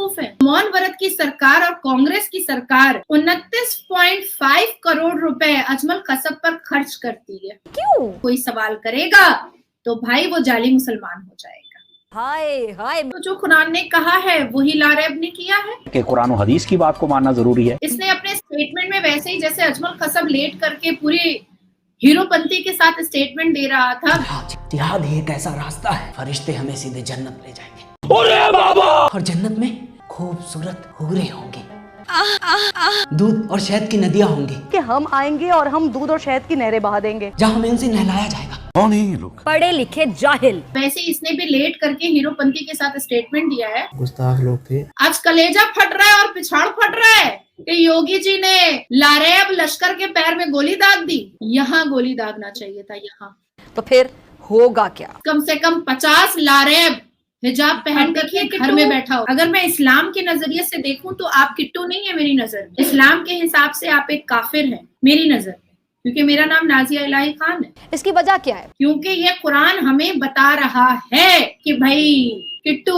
बेवकूफ है। मौन व्रत की सरकार और कांग्रेस की सरकार 29.5 करोड़ रुपए अजमल कसब पर खर्च करती है। क्यों? कोई सवाल करेगा तो भाई वो जाली मुसलमान हो जाएगा। हाय हाय। तो जो कुरान ने कहा है वही लारेब ने किया है कि कुरान और हदीस की बात को मानना जरूरी है। इसने अपने स्टेटमेंट में वैसे ही जैसे अजमल कसब लेट करके पूरी हीरोपंती के साथ स्टेटमेंट दे रहा था। जिहाद ही एक ऐसा रास्ता है, फरिश्ते हमें सीधे जन्नत ले जाएंगे। अरे बाबा! और जन्नत में खूबसूरत हूरें होंगी, दूध और शहद की नदियां होंगी कि हम आएंगे और हम दूध और शहद की नहरें बहा देंगे, जहाँ हमें इनसे नहलाया जाएगा। कौन है ये लोग? पढ़े लिखे जाहिल। वैसे इसने भी लेट करके हीरोपंती के साथ स्टेटमेंट दिया है। गुस्ताख लोग थे। आज कलेजा फट रहा है और पिछाड़ फट रहा है कि योगी जी ने लारेब लश्कर के पैर में गोली दाग दी। यहाँ गोली दागना चाहिए था, यहाँ। तो फिर होगा क्या? कम से कम 50 लारेब हिजाब पहन करके घर में बैठा हो। अगर मैं इस्लाम के नजरिए से देखूं तो आप किट्टू नहीं है मेरी नजर में। इस्लाम के हिसाब से आप एक काफिर हैं मेरी नजर में, क्योंकि मेरा नाम नाजिया इलाही खान है। इसकी वजह क्या है? क्योंकि ये कुरान हमें बता रहा है कि भाई किट्टू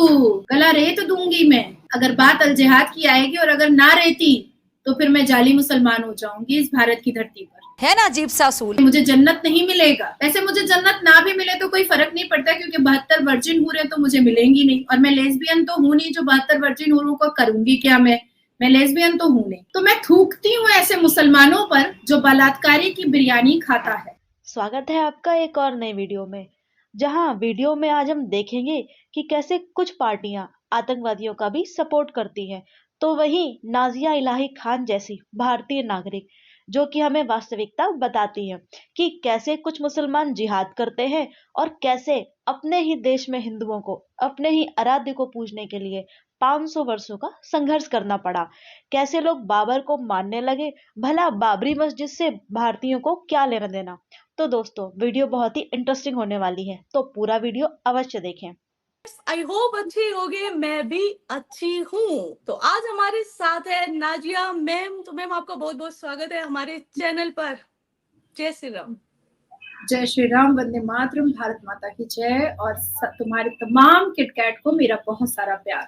गला रेत दूंगी मैं अगर बात अल जिहाद की आएगी, और अगर ना रहती तो फिर मैं जाली मुसलमान हो जाऊंगी इस भारत की धरती पर। है ना अजीब सा असूल। मुझे जन्नत नहीं मिलेगा। वैसे मुझे जन्नत ना भी मिले तो कोई फर्क नहीं पड़ता, क्योंकि 72 वर्जिन हूरें तो मुझे मिलेंगी नहीं, और मैं लेस्बियन तो हूं नहीं जो 72 वर्जिन हूरों को करूंगी क्या मैं लेस्बियन तो हूं नहीं। तो मैं थूकती हूँ ऐसे मुसलमानों पर जो बलात्कारी की बिरयानी खाता है। स्वागत है आपका एक और नए वीडियो में, जहां वीडियो में आज हम देखेंगे कि कैसे कुछ पार्टियां आतंकवादियों का भी सपोर्ट करती हैं, तो वहीं नाजिया इलाही खान जैसी भारतीय नागरिक जो कि हमें वास्तविकता बताती है कि कैसे कुछ मुसलमान जिहाद करते हैं और कैसे अपने ही देश में हिंदुओं को अपने ही आराध्य को पूजने के लिए 500 वर्षों का संघर्ष करना पड़ा। कैसे लोग बाबर को मानने लगे, भला बाबरी मस्जिद से भारतीयों को क्या लेना देना। तो दोस्तों वीडियो बहुत ही इंटरेस्टिंग होने वाली है, तो पूरा वीडियो अवश्य देखें। आई होप अच्छी होगी, मैं भी अच्छी हूँ। तो आज हमारे साथ है नाजिया मैम। तो मैम आपका बहुत बहुत स्वागत है हमारे चैनल पर। जय श्री राम। जय श्री राम, वंदे मातरम, भारत माता की जय, और तुम्हारे तमाम किटकैट को मेरा बहुत सारा प्यार।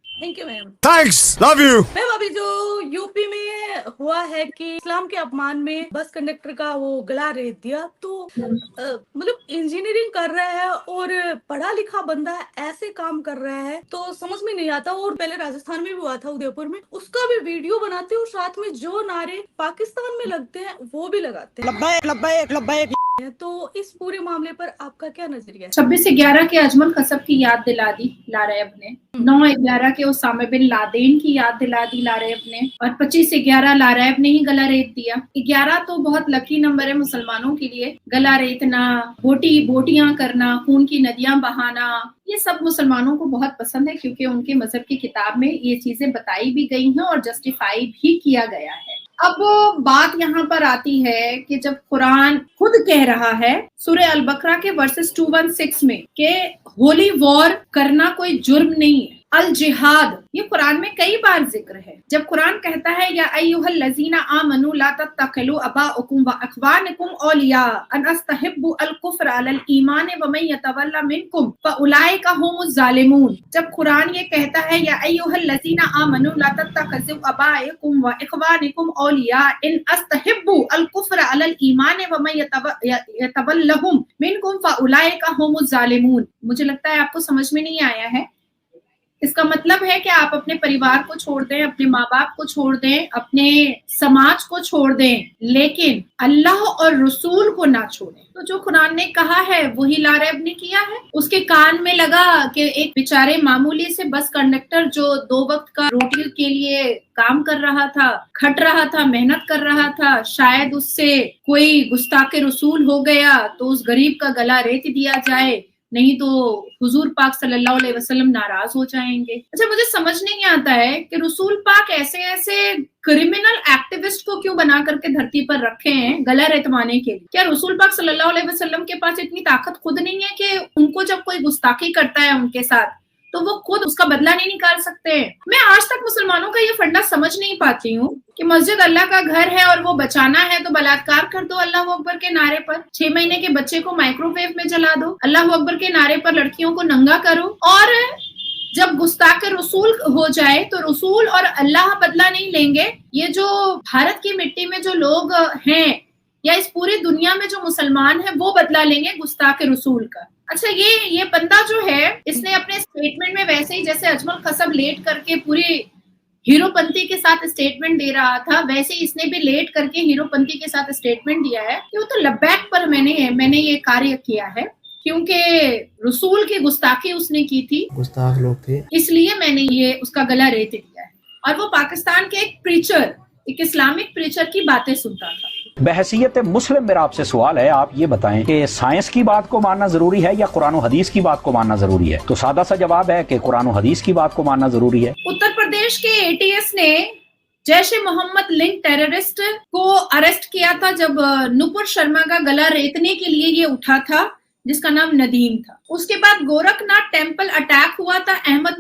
Thank you ma'am. Thanks, love you ma'am अभी जो यूपी में हुआ है कि इस्लाम के अपमान में बस कंडक्टर का वो गला रेत दिया, तो मतलब इंजीनियरिंग कर रहा है और पढ़ा लिखा बंदा ऐसे काम कर रहा है तो समझ में नहीं आता। और पहले राजस्थान में भी हुआ था, उदयपुर में, उसका भी वीडियो बनाते हैं और साथ में जो नारे पाकिस्तान में लगते हैं वो भी लगाते हैं। तो इस पूरे मामले पर आपका क्या नजरिया है? 26/11 के अजमल कसब की याद दिला दी लारेब ने, 9/11 के उसामा बिन लादेन की याद दिला दी लारेब ने, और 25/11 लारेब ने ही गला रेत दिया। 11 तो बहुत लकी नंबर है मुसलमानों के लिए। गला रेतना, बोटियां करना, खून की नदियां बहाना, ये सब मुसलमानों को बहुत पसंद है, क्योंकि उनके मजहब की किताब में ये चीजें बताई भी गई हैं और जस्टिफाई भी किया गया है। अब बात यहाँ पर आती है कि जब कुरान खुद कह रहा है सूरह अल बकरा के वर्सेस 216 में कि होली वॉर करना कोई जुर्म नहीं है, अल जिहाद ये कुरान में कई बार जिक्र है। जब कुरान कहता है या अय्युहल लजीना आमनू ला तत्तखिलू अबाउकुम व अखवानकुम औलिया अन अस्तहिब्बु अल कुफ्र अलल ईमान व मन यतवल्ला मिनकुम फउलाइका हुमुज जालिमून। जब कुरान ये कहता है या अय्युहल लजीना आमनू ला तत्तखिजू अबाउकुम व अखवानकुम औलिया इन अस्तहिब्बु अल कुफ्र अलल ईमान व मन यतवल्लहुम मिनकुम फउलाइका हुमुज जालिमून। मुझे लगता है आपको समझ में नहीं आया है। इसका मतलब है कि आप अपने परिवार को छोड़ दें, अपने माँ बाप को छोड़ दें, अपने समाज को छोड़ दें, लेकिन अल्लाह और रसूल को ना छोड़ें। तो जो कुरान ने कहा है वही लारेब ने किया है। उसके कान में लगा कि एक बेचारे मामूली से बस कंडक्टर जो 2 वक्त का रोटी के लिए काम कर रहा था, खट रहा था, मेहनत कर रहा था, शायद उससे कोई गुस्ताखे रसूल हो गया तो उस गरीब का गला रेत दिया जाए, नहीं तो हुजूर पाक सल्लल्लाहु अलैहि वसल्लम नाराज हो जाएंगे। अच्छा, मुझे समझ नहीं आता है कि रसूल पाक ऐसे ऐसे क्रिमिनल एक्टिविस्ट को क्यों बना करके धरती पर रखे हैं गला रेतवाने के लिए। क्या रसूल पाक सल्लल्लाहु अलैहि वसल्लम के पास इतनी ताकत खुद नहीं है कि उनको जब कोई गुस्ताखी करता है उनके साथ तो वो खुद उसका बदला नहीं निकाल सकते हैं? मैं आज तक मुसलमानों का ये फंडा समझ नहीं पाती हूँ कि मस्जिद अल्लाह का घर है और वो बचाना है तो बलात्कार कर दो अल्लाह अकबर के नारे पर, 6 महीने के बच्चे को माइक्रोवेव में जला दो, अल्लाह अकबर के नारे पर लड़कियों को नंगा करो, और जब गुस्ताख रसूल हो जाए तो रसूल और अल्लाह बदला नहीं लेंगे। ये जो भारत की मिट्टी में जो लोग हैं या इस पूरी दुनिया में जो मुसलमान हैं वो बदला लेंगे गुस्ताख रसूल का। अच्छा, ये बंदा जो है इसने अपने स्टेटमेंट में वैसे ही जैसे अजमल कसब लेट करके पूरी हीरोपंती के साथ स्टेटमेंट दे रहा था, वैसे इसने भी लेट करके हीरोपंती के साथ स्टेटमेंट दिया है कि वो तो लब्बैक पर मैंने ये कार्य किया है क्योंकि रसूल की गुस्ताखी उसने की थी, गुस्ताख लोग थे, इसलिए मैंने ये उसका गला रेत दिया है। और वो पाकिस्तान के एक प्रीचर, एक इस्लामिक प्रीचर की बातें सुनता था। बहसीयत मुस्लिम मेरा आपसे सवाल है, आप ये बताएं कि साइंस की बात को मानना जरूरी है या कुरान और हदीस की बात को मानना जरूरी है? तो सादा सा जवाब है कि कुरान और हदीस की बात को मानना जरूरी है। उत्तर प्रदेश के एटीएस ने जैश-ए-मोहम्मद लिंक टेररिस्ट को अरेस्ट किया था जब नुपुर शर्मा का गला रेतने के लिए ये उठा था, जिसका नाम नदीम था। उसके बाद गोरखनाथ टेम्पल अटैक हुआ था, अहमद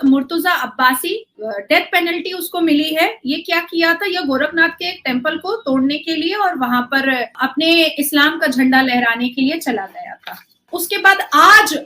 मुर्तुजा अब्बासी, डेथ पेनल्टी उसको मिली है। ये क्या किया था? यह गोरखनाथ के एक टेम्पल को तोड़ने के लिए और वहां पर अपने इस्लाम का झंडा लहराने के लिए चला गया था। उसके बाद आज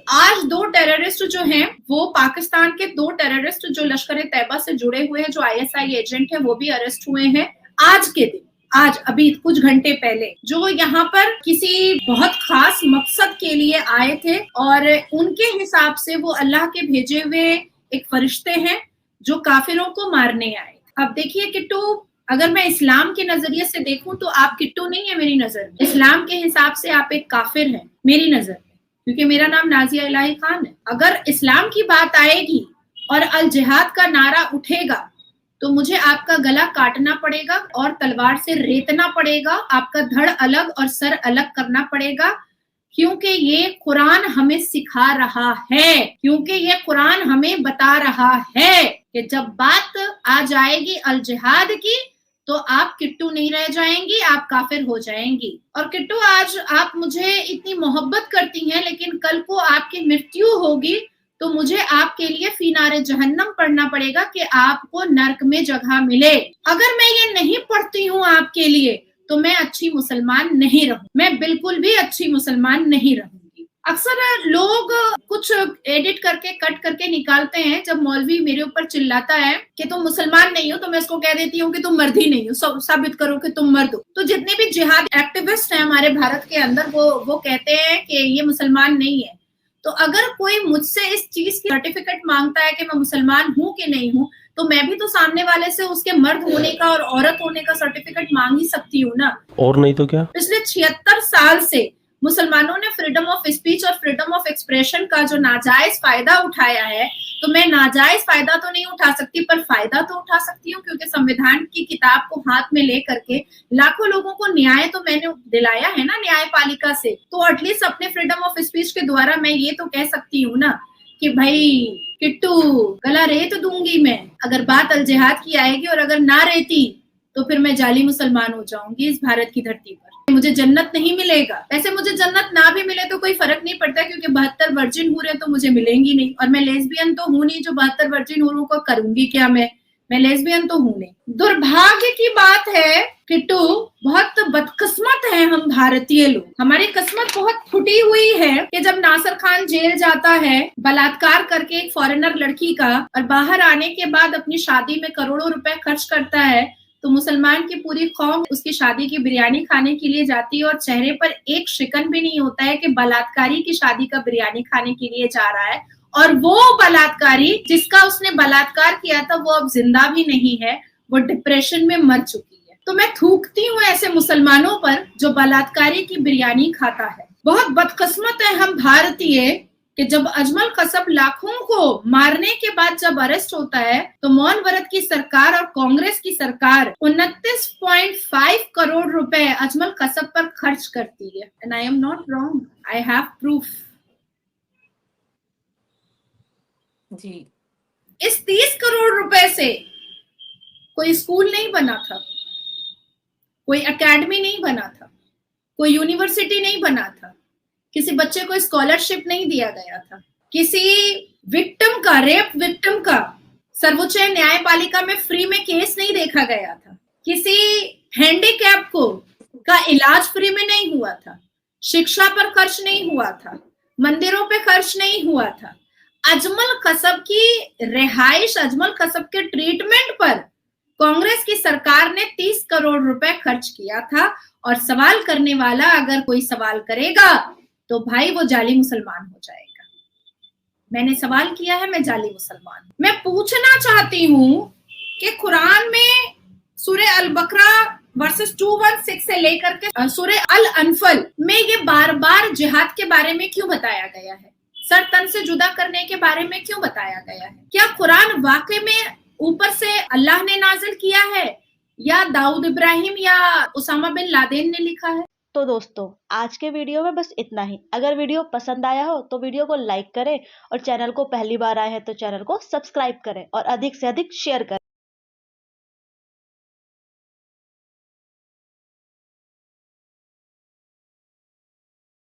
2 टेररिस्ट जो हैं वो पाकिस्तान के 2 टेररिस्ट जो लश्कर तैयबा से जुड़े हुए हैं, जो आईएसआई एजेंट है, वो भी अरेस्ट हुए हैं आज के दिन, आज अभी कुछ घंटे पहले, जो यहाँ पर किसी बहुत खास मकसद के लिए आए थे और उनके हिसाब से वो अल्लाह के भेजे हुए एक फरिश्ते हैं जो काफिरों को मारने आए। अब देखिए किट्टू, अगर मैं इस्लाम के नजरिए से देखूं तो आप किट्टू नहीं है मेरी नजर में। इस्लाम के हिसाब से आप एक काफिर हैं मेरी नजर में, क्योंकि मेरा नाम नाजिया इलाही खान है। अगर इस्लाम की बात आएगी और अल जिहाद का नारा उठेगा तो मुझे आपका गला काटना पड़ेगा और तलवार से रेतना पड़ेगा, आपका धड़ अलग और सर अलग करना पड़ेगा, क्योंकि ये कुरान हमें सिखा रहा है, क्योंकि ये कुरान हमें बता रहा है कि जब बात आ जाएगी अल जिहाद की तो आप किट्टू नहीं रह जाएंगी, आप काफिर हो जाएंगी। और किट्टू, आज आप मुझे इतनी मोहब्बत करती हैं, लेकिन कल को आपकी मृत्यु होगी तो मुझे आपके लिए फीनारे जहन्नम पढ़ना पड़ेगा कि आपको नर्क में जगह मिले। अगर मैं ये नहीं पढ़ती हूँ आपके लिए तो मैं अच्छी मुसलमान नहीं रहूं, मैं बिल्कुल भी अच्छी मुसलमान नहीं रहूंगी। अक्सर लोग कुछ एडिट करके कट करके निकालते हैं। जब मौलवी मेरे ऊपर चिल्लाता है कि तुम मुसलमान नहीं हो तो मैं उसको कह देती हूँ कि तुम मर्द ही नहीं हो, साबित करो कि तुम मर्द हो। तो जितने भी जिहाद एक्टिविस्ट हैं हमारे भारत के अंदर वो कहते हैं कि ये मुसलमान नहीं है। तो अगर कोई मुझसे इस चीज की सर्टिफिकेट मांगता है कि मैं मुसलमान हूं कि नहीं हूं, तो मैं भी तो सामने वाले से उसके मर्द होने का और औरत होने का सर्टिफिकेट मांग ही सकती हूँ ना। और नहीं तो क्या। पिछले 76 साल से मुसलमानों ने फ्रीडम ऑफ स्पीच और फ्रीडम ऑफ एक्सप्रेशन का जो नाजायज फायदा उठाया है, तो मैं नाजायज फायदा तो नहीं उठा सकती पर फायदा तो उठा सकती हूँ, क्योंकि संविधान की किताब को हाथ में ले करके लाखों लोगों को न्याय तो मैंने दिलाया है ना न्यायपालिका से। तो एटलीस्ट अपने फ्रीडम ऑफ स्पीच के द्वारा मैं ये तो कह सकती हूँ ना कि भाई किट्टू, गला रेत दूंगी मैं अगर बात अल जिहाद की आएगी, और अगर ना रेती तो फिर मैं जाली मुसलमान हो जाऊंगी इस भारत की धरती पर। मुझे जन्नत नहीं मिलेगा। वैसे मुझे जन्नत ना भी मिले तो कोई फर्क नहीं पड़ता, क्योंकि 72 वर्जिन हूरें तो मुझे मिलेंगी नहीं, और मैं लेस्बियन तो हूं नहीं जो 72 वर्जिन हूरों को करूंगी क्या मैं लेस्बियन तो हूं नहीं। दुर्भाग्य की बात है किट्टू, बहुत बदकिस्मत है हम भारतीय लोग। हमारी किस्मत बहुत फूटी हुई है कि जब नासिर खान जेल जाता है बलात्कार करके एक फॉरेनर लड़की का, और बाहर आने के बाद अपनी शादी में करोड़ों रुपए खर्च करता है, तो मुसलमान की पूरी कौम उसकी शादी की बिरयानी खाने के लिए जाती है, और चेहरे पर एक शिकन भी नहीं होता है कि बलात्कारी की शादी का बिरयानी खाने के लिए जा रहा है। और वो बलात्कारी जिसका उसने बलात्कार किया था वो अब जिंदा भी नहीं है, वो डिप्रेशन में मर चुकी है। तो मैं थूकती हूँ ऐसे मुसलमानों पर जो बलात्कारी की बिरयानी खाता है। बहुत बदकिस्मत है हम भारतीय कि जब अजमल कसब लाखों को मारने के बाद जब अरेस्ट होता है तो मौन व्रत की सरकार और कांग्रेस की सरकार 29.5 करोड़ रुपए अजमल कसब पर खर्च करती है। And I am not wrong, I have proof. जी, इस 30 करोड़ रुपए से कोई स्कूल नहीं बना था, कोई एकेडमी नहीं बना था, कोई यूनिवर्सिटी नहीं बना था, किसी बच्चे को स्कॉलरशिप नहीं दिया गया था, किसी विक्टिम का, रेप विक्टिम का सर्वोच्च न्यायपालिका में फ्री में केस नहीं देखा गया था, किसी हैंडीकैप को का इलाज फ्री में नहीं हुआ था, शिक्षा पर खर्च नहीं हुआ था, मंदिरों पे खर्च नहीं हुआ था। अजमल कसब की रिहाइश, अजमल कसब के ट्रीटमेंट पर कांग्रेस की सरकार ने 30 करोड़ रुपए खर्च किया था। और सवाल करने वाला अगर कोई सवाल करेगा तो भाई वो जाली मुसलमान हो जाएगा। मैंने सवाल किया है, मैं जाली मुसलमान हूं। मैं पूछना चाहती हूं कि कुरान में सूरह अल बकरा वर्सेस 216 से लेकर के सूरह अल अनफल में ये बार बार जिहाद के बारे में क्यों बताया गया है, सर तन से जुदा करने के बारे में क्यों बताया गया है? क्या कुरान वाकई में ऊपर से अल्लाह ने नाजिल किया है या दाऊद इब्राहिम या उसामा बिन लादेन ने लिखा है? तो दोस्तों आज के वीडियो में बस इतना ही। अगर वीडियो पसंद आया हो तो वीडियो को लाइक करें और चैनल को पहली बार आए हैं तो चैनल को सब्सक्राइब करें और अधिक से अधिक शेयर करें।